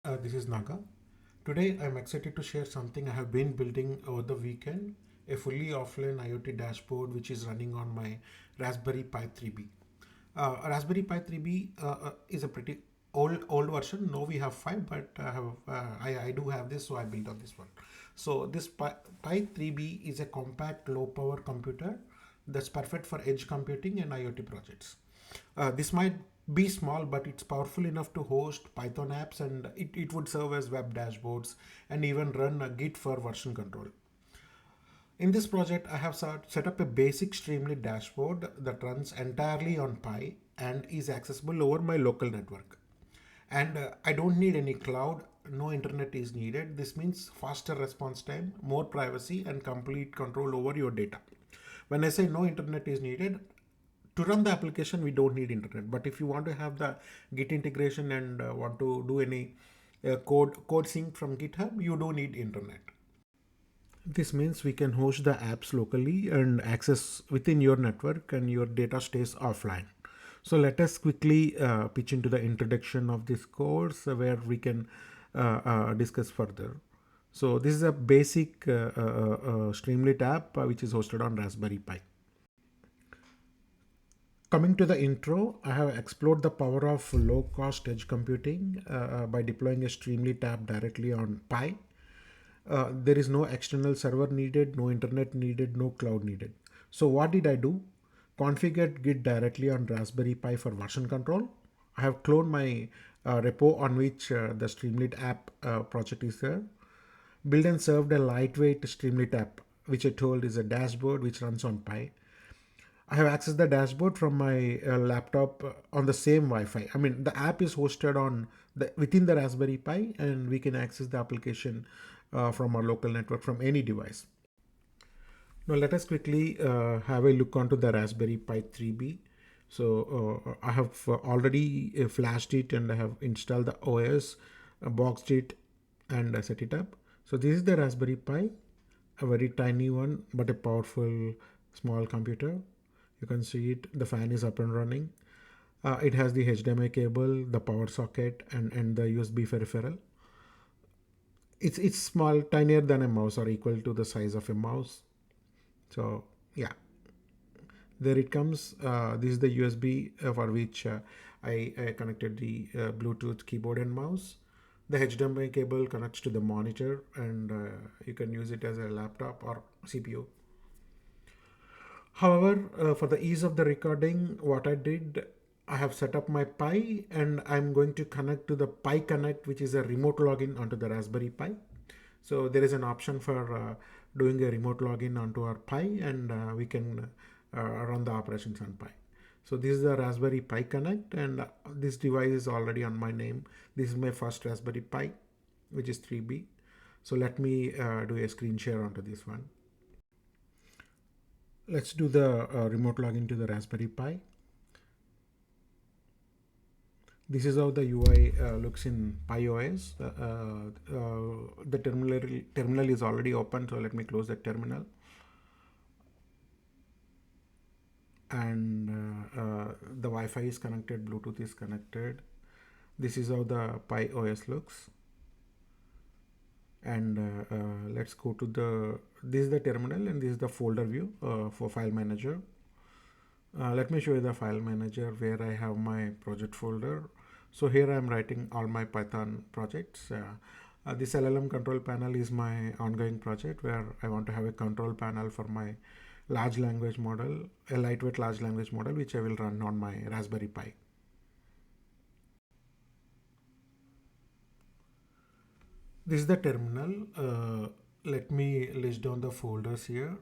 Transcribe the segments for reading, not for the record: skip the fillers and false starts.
This is Naga. Today I'm excited to share something I have been building over the weekend, a fully offline IoT dashboard which is running on my Raspberry Pi 3B. Raspberry Pi 3B is a pretty old version. Now we have 5, but I do have this, so I built on this one. So this Pi 3B is a compact low power computer that's perfect for edge computing and IoT projects. This might be small, but it's powerful enough to host Python apps, and it would serve as web dashboards and even run a Git for version control. In this project, I have set up a basic Streamlit dashboard that runs entirely on Pi and is accessible over my local network. And I don't need any cloud, no internet is needed. This means faster response time, more privacy, and complete control over your data. When I say no internet is needed, to run the application we don't need internet, but if you want to have the git integration and want to do any code sync from GitHub, you do need internet. This means we can host the apps locally and access within your network, and your data stays offline. So let us quickly pitch into the introduction of this course where we can discuss further. So this is a basic Streamlit app which is hosted on Raspberry Pi. Coming to the intro, I have explored the power of low-cost edge computing by deploying a Streamlit app directly on Pi. There is no external server needed, no internet needed, no cloud needed. So what did I do? Configured Git directly on Raspberry Pi for version control. I have cloned my repo on which the Streamlit app project is there. Built and served a lightweight Streamlit app, which I told is a dashboard which runs on Pi. I have accessed the dashboard from my laptop on the same Wi-Fi. I mean, the app is hosted on within the Raspberry Pi, and we can access the application from our local network from any device. Now, let us quickly have a look onto the Raspberry Pi 3B. So, I have already flashed it, and I have installed the OS, boxed it, and set it up. So, this is the Raspberry Pi, a very tiny one, but a powerful small computer. You can see it, the fan is up and running. It has the HDMI cable, the power socket, and the USB peripheral. It's small, tinier than a mouse, or equal to the size of a mouse. So yeah, there it comes. This is the USB for which I connected the Bluetooth keyboard and mouse. The HDMI cable connects to the monitor, and you can use it as a laptop or CPU. However, for the ease of the recording, what I did, I have set up my Pi, and I'm going to connect to the Pi Connect, which is a remote login onto the Raspberry Pi. So there is an option for doing a remote login onto our Pi, and we can run the operations on Pi. So this is the Raspberry Pi Connect, and this device is already on my name. This is my first Raspberry Pi, which is 3B. So let me do a screen share onto this one. Let's do the remote login to the Raspberry Pi. This is how the UI looks in Pi OS. The terminal is already open, so let me close the terminal. And the Wi-Fi is connected, Bluetooth is connected. This is how the Pi OS looks. And let's go to this is the terminal, and this is the folder view for file manager. Let me show you the file manager where I have my project folder. So here I am writing all my Python projects. This LLM control panel is my ongoing project where I want to have a control panel for my large language model, a lightweight large language model, which I will run on my Raspberry Pi. This is the terminal. Let me list down the folders here.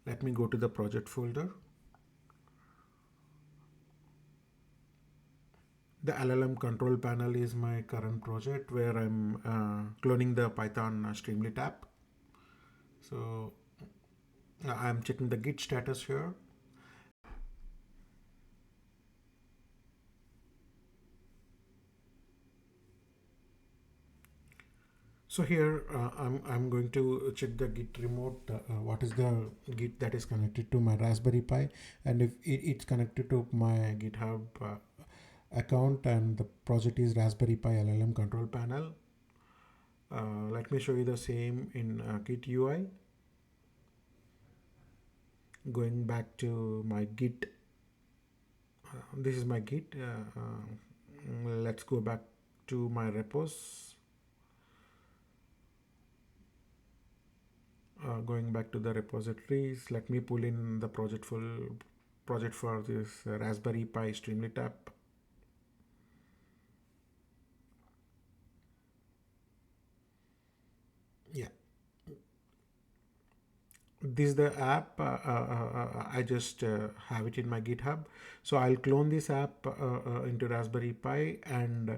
Let me go to the project folder. The LLM control panel is my current project where I'm cloning the Python Streamlit app. So I'm checking the Git status here. So here I'm going to check the Git remote. What is the Git that is connected to my Raspberry Pi, and if it's connected to my GitHub account, and the project is Raspberry Pi LLM control panel. Let me show you the same in Git UI. Going back to my Git, this is my Git. Let's go back to my repos. Going back to the repositories, let me pull in the project for this Raspberry Pi Streamlit app. Yeah, this is the app. I just have it in my GitHub. So I'll clone this app into Raspberry Pi, and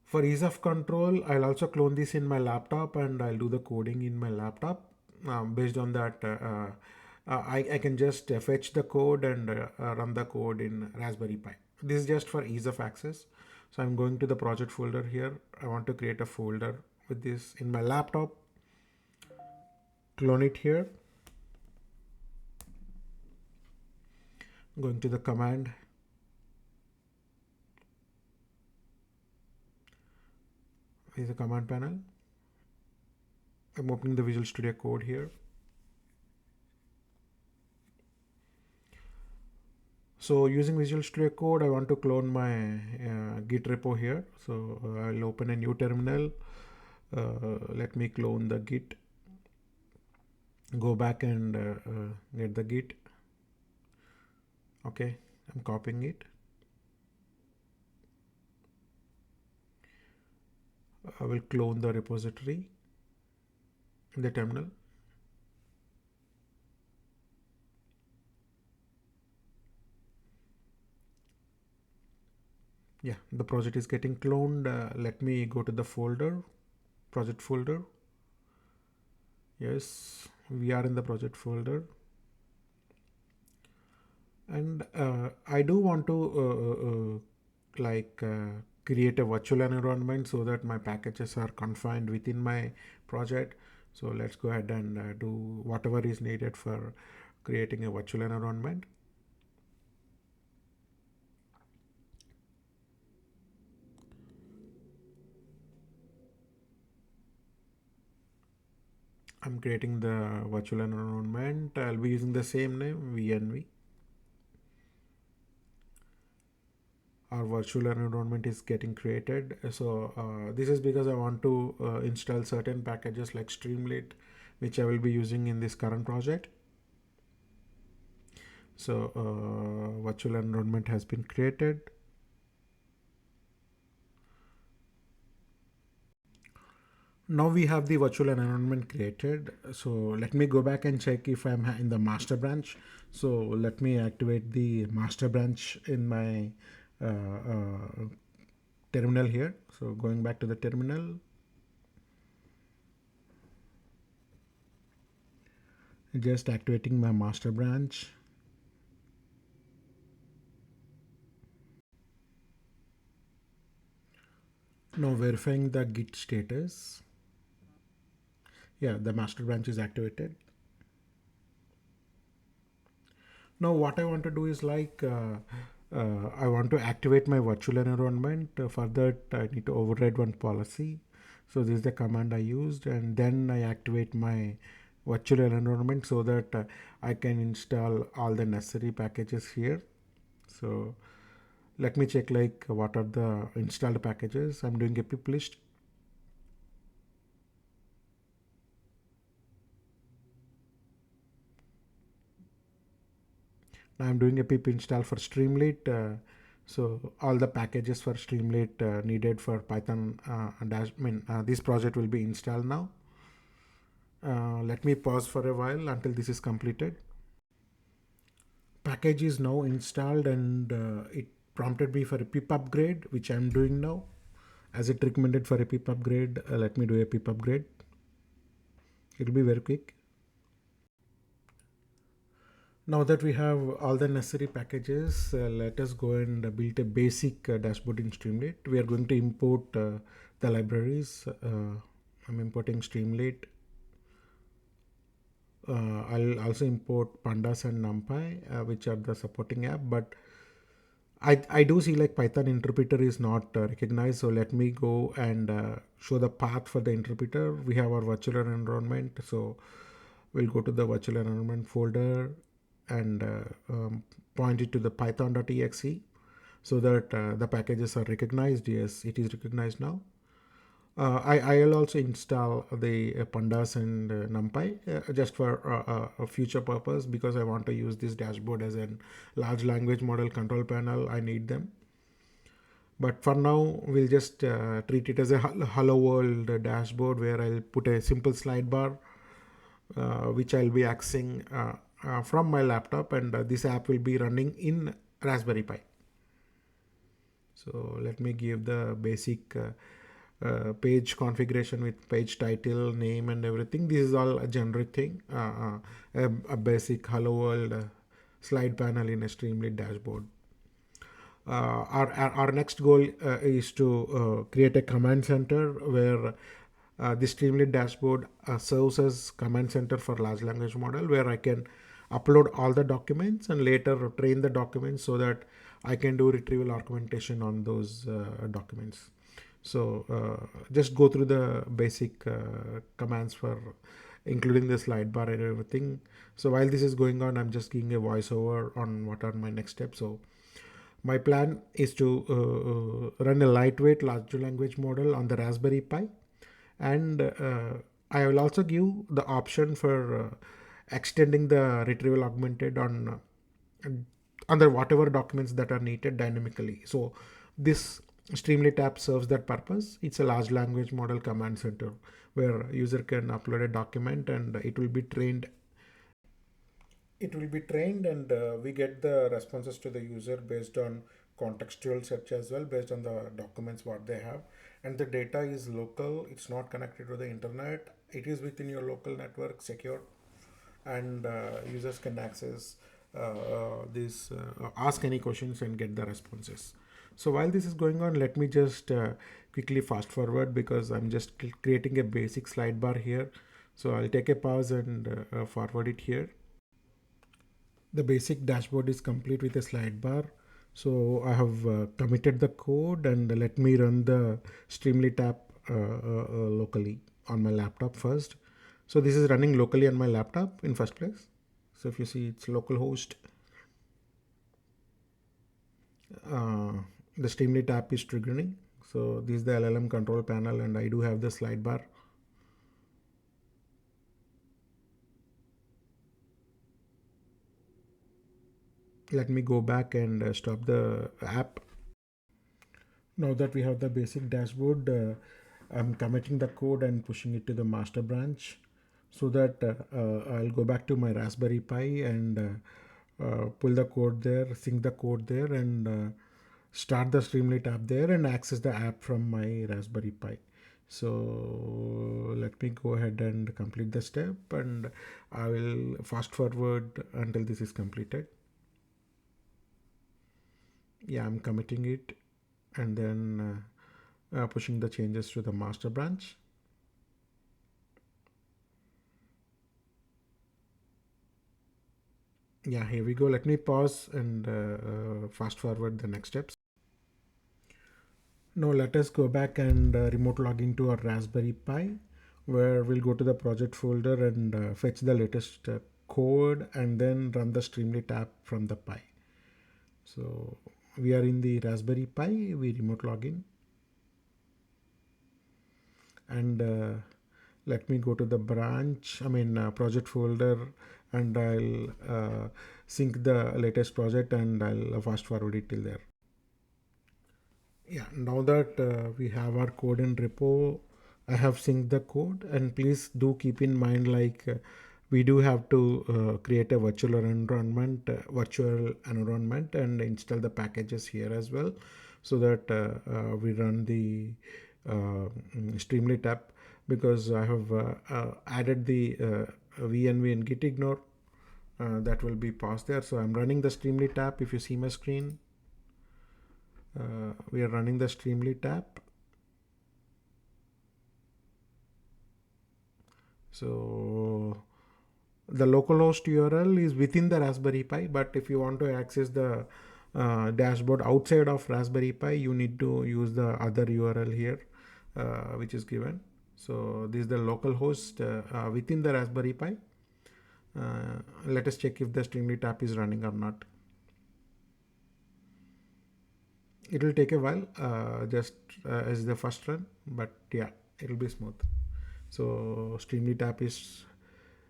for ease of control, I'll also clone this in my laptop and I'll do the coding in my laptop. Based on that, I can just fetch the code and run the code in Raspberry Pi. This is just for ease of access. So I'm going to the project folder here. I want to create a folder with this in my laptop. Clone it here. Going to the command. This is the command panel. I'm opening the Visual Studio Code here. So using Visual Studio Code, I want to clone my Git repo here. So I'll open a new terminal. Let me clone the Git. Go back and get the Git. Okay, I'm copying it. I will clone the repository in the terminal. Yeah, the project is getting cloned. Let me go to the folder, project folder. Yes, we are in the project folder. And I do want to create a virtual environment so that my packages are confined within my project. So let's go ahead and do whatever is needed for creating a virtual environment. I'm creating the virtual environment. I'll be using the same name, VNV. Our virtual environment is getting created. So this is because I want to install certain packages like Streamlit, which I will be using in this current project. So virtual environment has been created. Now we have the virtual environment created. So let me go back and check if I'm in the master branch. So let me activate the master branch in my terminal here. So going back to the terminal, just activating my master branch. Now verifying the Git status. Yeah, the master branch is activated. Now what I want to do is I want to activate my virtual environment. For that, I need to override one policy. So this is the command I used, and then I activate my virtual environment so that I can install all the necessary packages here. So let me check what are the installed packages. I'm doing a pip list. Now I'm doing a pip install for Streamlit. So all the packages for Streamlit needed for Python this project will be installed now. Let me pause for a while until this is completed. Package is now installed, and it prompted me for a pip upgrade, which I'm doing now. As it recommended for a pip upgrade, let me do a pip upgrade. It'll be very quick. Now that we have all the necessary packages, let us go and build a basic dashboard in Streamlit. We are going to import the libraries. I'm importing Streamlit. I'll also import Pandas and NumPy, which are the supporting app, but I do see like Python interpreter is not recognized. So let me go and show the path for the interpreter. We have our virtual environment. So we'll go to the virtual environment folder and point it to the python.exe so that the packages are recognized. Yes, it is recognized now. I'll also install the pandas and numpy just for a future purpose, because I want to use this dashboard as a large language model control panel. I need them, but for now we'll just treat it as a hello world dashboard where I'll put a simple slide bar which I'll be accessing from my laptop, and this app will be running in Raspberry Pi. So let me give the basic page configuration with page title, name, and everything. This is all a generic thing, a basic hello world slide panel in a Streamlit dashboard. Our next goal is to create a command center where the Streamlit dashboard serves as command center for large language model, where I can upload all the documents and later train the documents so that I can do retrieval augmentation on those documents. So just go through the basic commands for including the slide bar and everything. So while this is going on, I'm just giving a voiceover on what are my next steps. So my plan is to run a lightweight large language model on the Raspberry Pi, and I will also give the option for extending the retrieval augmented on the whatever documents that are needed dynamically. So this Streamlit app serves that purpose. It's a large language model command center where user can upload a document and it will be trained, and we get the responses to the user based on contextual search as well, based on the documents what they have. And the data is local, it's not connected to the internet, it is within your local network, secure, and users can access this ask any questions and get the responses. So while this is going on, let me just quickly fast forward, because I'm just creating a basic slide bar here. So I'll take a pause and forward it here. The basic dashboard is complete with a slide bar. So I have committed the code, and let me run the Streamlit app locally on my laptop first. So this is running locally on my laptop in first place. So if you see, it's localhost. Uh, the Streamlit app is triggering. So this is the LLM control panel, and I do have the slide bar. Let me go back and stop the app. Now that we have the basic dashboard, I'm committing the code and pushing it to the master branch so that I'll go back to my Raspberry Pi and pull the code there, sync the code there, and start the Streamlit app there and access the app from my Raspberry Pi. So let me go ahead and complete the step, and I will fast forward until this is completed. Yeah, I'm committing it and then pushing the changes to the master branch. Yeah, here we go. Let me pause and fast forward the next steps. Now let us go back and remote log into our Raspberry Pi, where we'll go to the project folder and fetch the latest code and then run the Streamlit app from the Pi. So we are in the Raspberry Pi, we remote login, and let me go to the project folder, and I'll sync the latest project and I'll fast forward it till there. Yeah, now that we have our code in repo, I have synced the code, and please do keep in mind, like we do have to create a virtual environment and install the packages here as well, so that we run the Streamlit app, because I have added the VNV and git ignore that will be passed there. So I'm running the Streamlit app. If you see my screen, we are running the Streamlit app. So the localhost URL is within the Raspberry Pi, but if you want to access the dashboard outside of Raspberry Pi, you need to use the other URL here, which is given. So this is the local host within the Raspberry Pi. Let us check if the Streamlit app is running or not. It will take a while, just as the first run, but yeah, it will be smooth. So Streamlit app is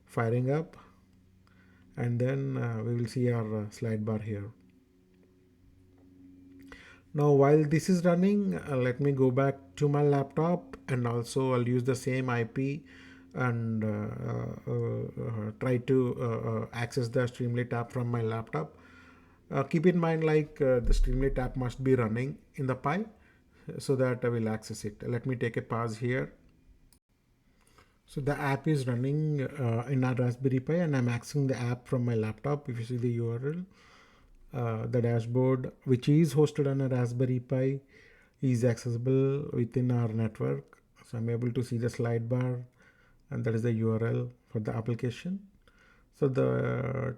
firing up, and then we will see our slide bar here. Now while this is running, let me go back to my laptop, and also I'll use the same IP and try to access the Streamlit app from my laptop. Keep in mind, like the Streamlit app must be running in the Pi so that I will access it. Let me take a pause here. So the app is running in our Raspberry Pi, and I'm accessing the app from my laptop. If you see the URL, the dashboard, which is hosted on a Raspberry Pi, is accessible within our network. So I'm able to see the slide bar, and that is the URL for the application. So the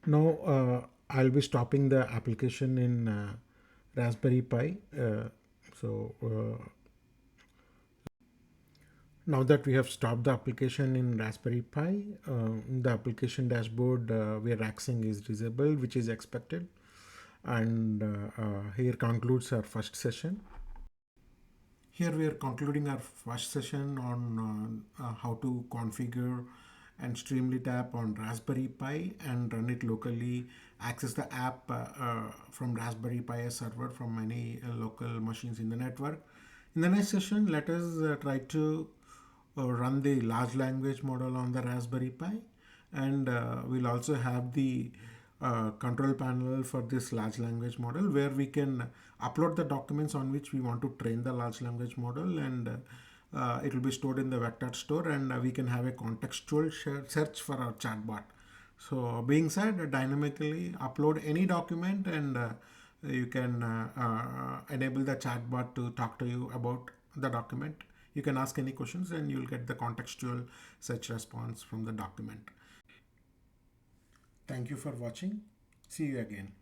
now I'll be stopping the application in Raspberry Pi. Now that we have stopped the application in Raspberry Pi, the application dashboard we are accessing is disabled, which is expected. And here concludes our first session. Here we are concluding our first session on how to configure and Streamlit app on Raspberry Pi and run it locally, access the app from Raspberry Pi server from many local machines in the network. In the next session, let us try to run the large language model on the Raspberry Pi, and we'll also have the control panel for this large language model where we can upload the documents on which we want to train the large language model, and it will be stored in the vector store, and we can have a contextual search for our chatbot. So being said, dynamically upload any document, and you can enable the chatbot to talk to you about the document. You can ask any questions and you'll get the contextual search response from the document. Thank you for watching. See you again.